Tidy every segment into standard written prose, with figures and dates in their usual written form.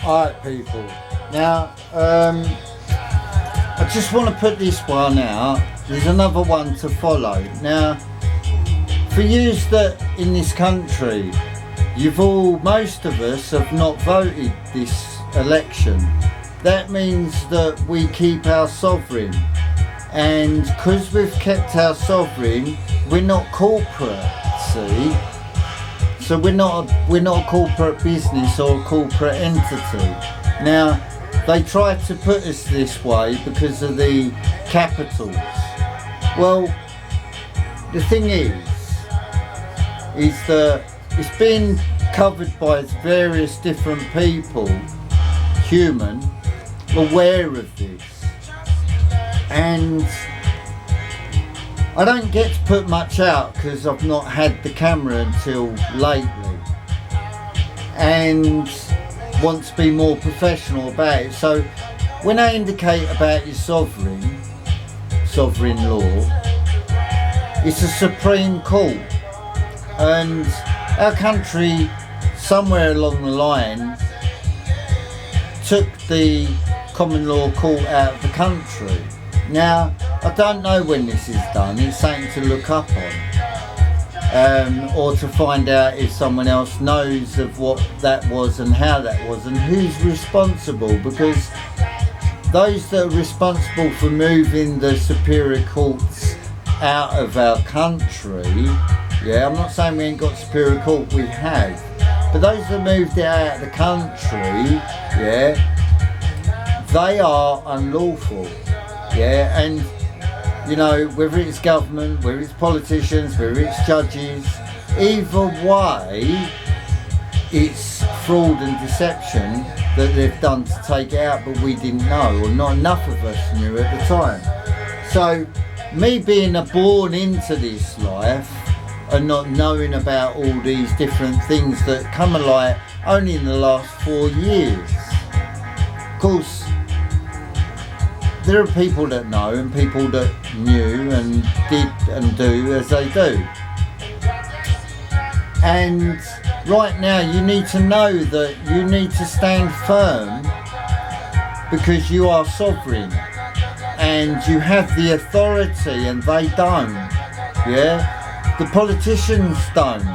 Alright people, now I just want to put this one out. There's another one to follow. Now, for yous that in this country, most of us have not voted this election. That means that we keep our sovereign, and because we've kept our sovereign, we're not corporate, see? So we're not a corporate business or a corporate entity. Now, they try to put us this way because of the capitals. Well, the thing is that it's been covered by various different people, human, aware of this. And I don't get to put much out because I've not had the camera until lately, and want to be more professional about it. So when I indicate about your sovereign law, it's a supreme court, and our country somewhere along the line took the common law court out of the country. Now, I don't know when this is done. It's something to look up on, or to find out if someone else knows of what that was and how that was and who's responsible, because those that are responsible for moving the superior courts out of our country, I'm not saying we ain't got superior court, we have, but those that moved it out of the country, they are unlawful. And you know, whether it's government, whether it's politicians, whether it's judges, either way, it's fraud and deception that they've done to take it out, but we didn't know, or not enough of us knew at the time. So, me being born into this life and not knowing about all these different things that come alight only in the last 4 years. Of course, there are people that know and people that knew and did and do as they do. And right now you need to know that you need to stand firm, because you are sovereign and you have the authority and they don't. The politicians don't.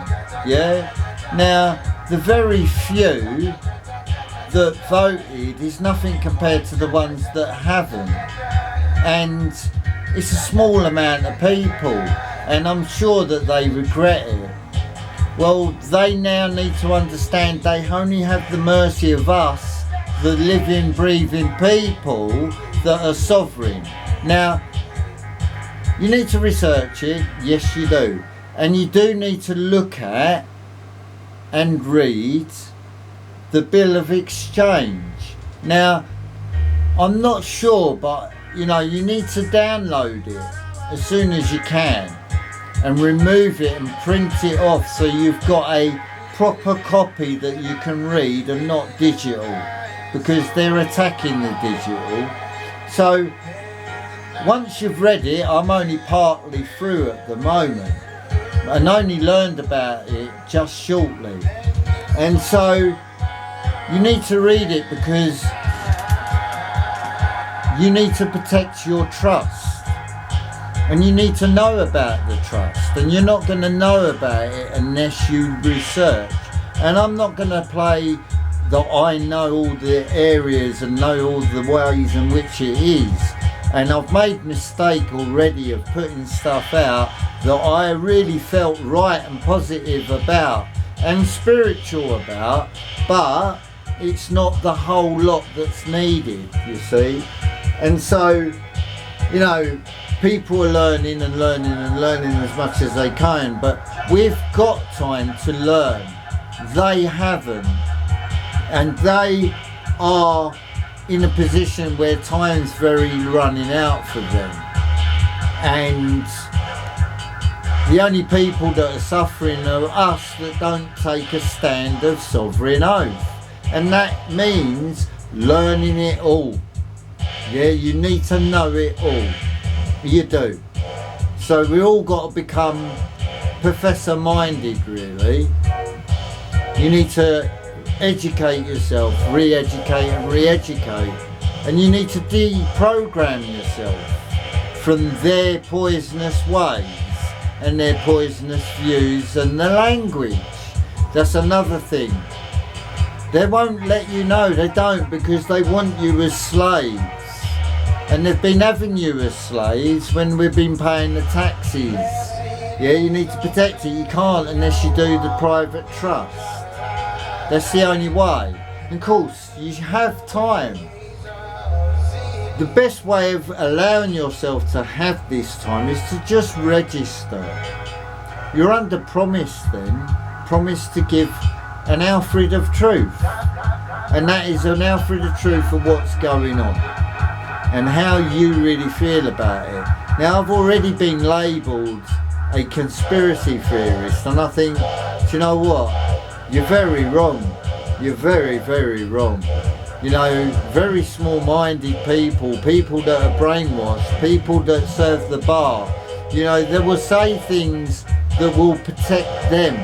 Now, the very few that voted is nothing compared to the ones that haven't, and it's a small amount of people, and I'm sure that they regret it. Well, they now need to understand they only have the mercy of us, the living, breathing people that are sovereign. Now, you need to research it, yes you do, and you do need to look at and read the Bill of Exchange. Now, I'm not sure, but you know, you need to download it as soon as you can and remove it and print it off so you've got a proper copy that you can read and not digital, because they're attacking the digital. So once you've read it, I'm only partly through at the moment and only learned about it just shortly, and so you need to read it because you need to protect your trust, and you need to know about the trust, and you're not going to know about it unless you research. And I'm not going to play that I know all the areas and know all the ways in which it is, and I've made mistake already of putting stuff out that I really felt right and positive about and spiritual about, but it's not the whole lot that's needed, you see. And so, you know, people are learning and learning and learning as much as they can, but we've got time to learn. They haven't, and they are in a position where time's very running out for them, and the only people that are suffering are us that don't take a stand of sovereign oath. And that means learning it all. You need to know it all. You do. So we all got to become professor minded, really. You need to educate yourself, re-educate and re-educate. And you need to deprogram yourself from their poisonous ways and their poisonous views and the language. That's another thing. They won't let you know, they don't, because they want you as slaves. And they've been having you as slaves when we've been paying the taxes. Yeah, you need to protect it. You can't unless you do the private trust. That's the only way. And of course, you have time. The best way of allowing yourself to have this time is to just register. You're under promise then. Promise to give an Alfred of truth. And that is an Alfred of truth of what's going on and how you really feel about it. Now, I've already been labelled a conspiracy theorist, and I think, do you know what? You're very wrong. You're very, very wrong. You know, very small-minded people, people that are brainwashed, people that serve the bar, you know, they will say things that will protect them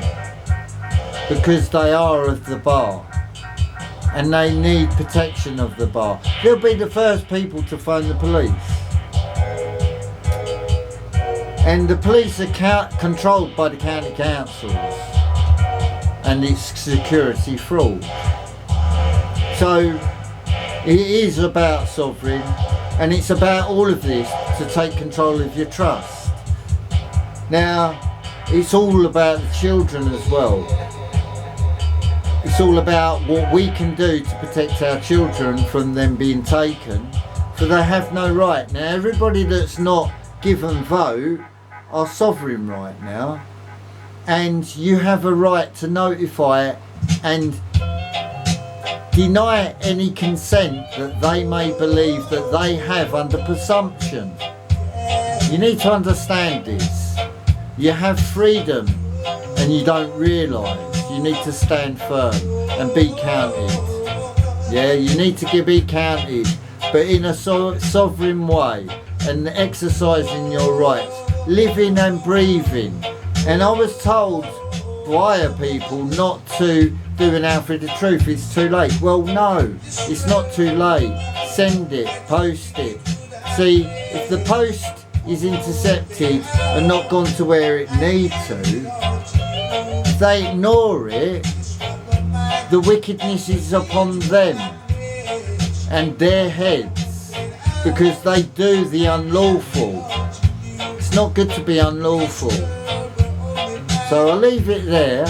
because they are of the bar and they need protection of the bar. They'll be the first people to phone the police. And the police are controlled by the county councils and it's security fraud. So it is about sovereign, and it's about all of this to take control of your trust. Now, it's all about the children as well. It's all about what we can do to protect our children from them being taken, for they have no right. Now, everybody that's not given vote are sovereign right now, and you have a right to notify and deny any consent that they may believe that they have under presumption. You need to understand this. You have freedom and you don't realise. You need to stand firm and be counted. Yeah, you need to be counted, but in a sovereign way and exercising your rights, living and breathing. And I was told by people not to do an Alfred of Truth, it's too late. Well, no, it's not too late. Send it, post it. See, if the post is intercepted and not gone to where it needs to, if they ignore it, the wickedness is upon them and their heads, because they do the unlawful. It's not good to be unlawful. So I'll leave it there.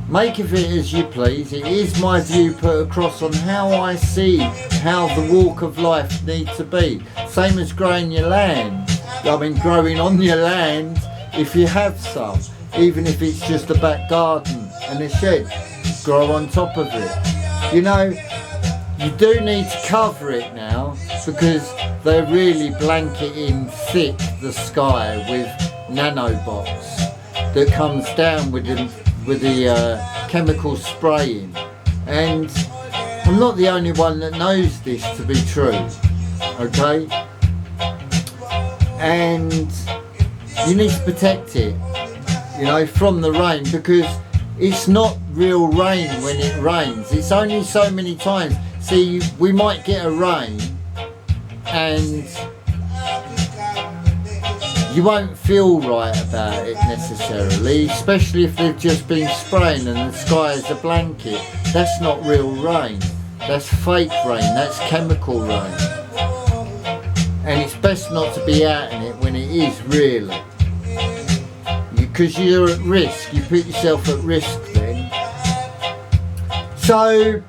Make of it as you please. It is my view put across on how I see how the walk of life needs to be. Same as growing your land. I mean, growing on your land, if you have some, even if it's just a back garden and a shed, grow on top of it. You know, you do need to cover it now, because they're really blanketing thick the sky with nanobots that comes down with the chemical spraying. And I'm not the only one that knows this to be true, okay? And you need to protect it, you know, from the rain, because it's not real rain when it rains. It's only so many times. See, we might get a rain and you won't feel right about it necessarily, especially if they've just been spraying and the sky is a blanket. That's not real rain. That's fake rain. That's chemical rain. And it's best not to be out in it when it is really. Because you're at risk. You put yourself at risk then. So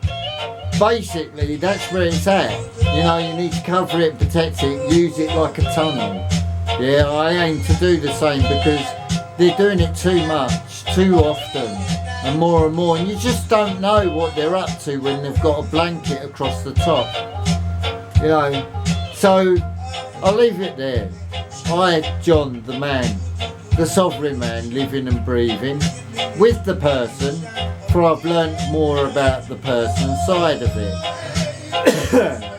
basically that's where it's at. You know, you need to cover it, protect it, use it like a tunnel. Yeah, I aim to do the same, because they're doing it too much, too often, and more, and you just don't know what they're up to when they've got a blanket across the top. You know, so I'll leave it there. I, John, the man, the sovereign man, living and breathing with the person, for I've learnt more about the person side of it.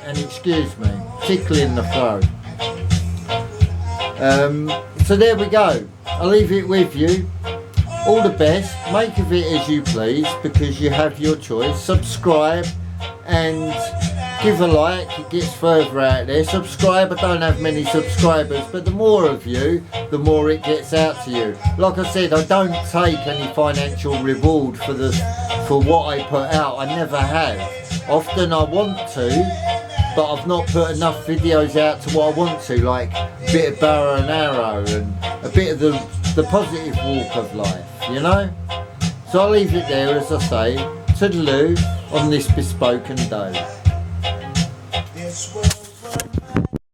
And excuse me, tickling the throat. So there we go. I'll leave it with you. all the best. Make of it as you please, because you have your choice. Subscribe and give a like, it gets further out there. Subscribe, I don't have many subscribers, but the more of you, the more it gets out to you. Like I said, I don't take any financial reward for what I put out. I never have. Often I want to, but I've not put enough videos out to what I want to, like a bit of bow and arrow and a bit of the positive walk of life, you know? So I'll leave it there, as I say. Toodaloo on this bespoken day.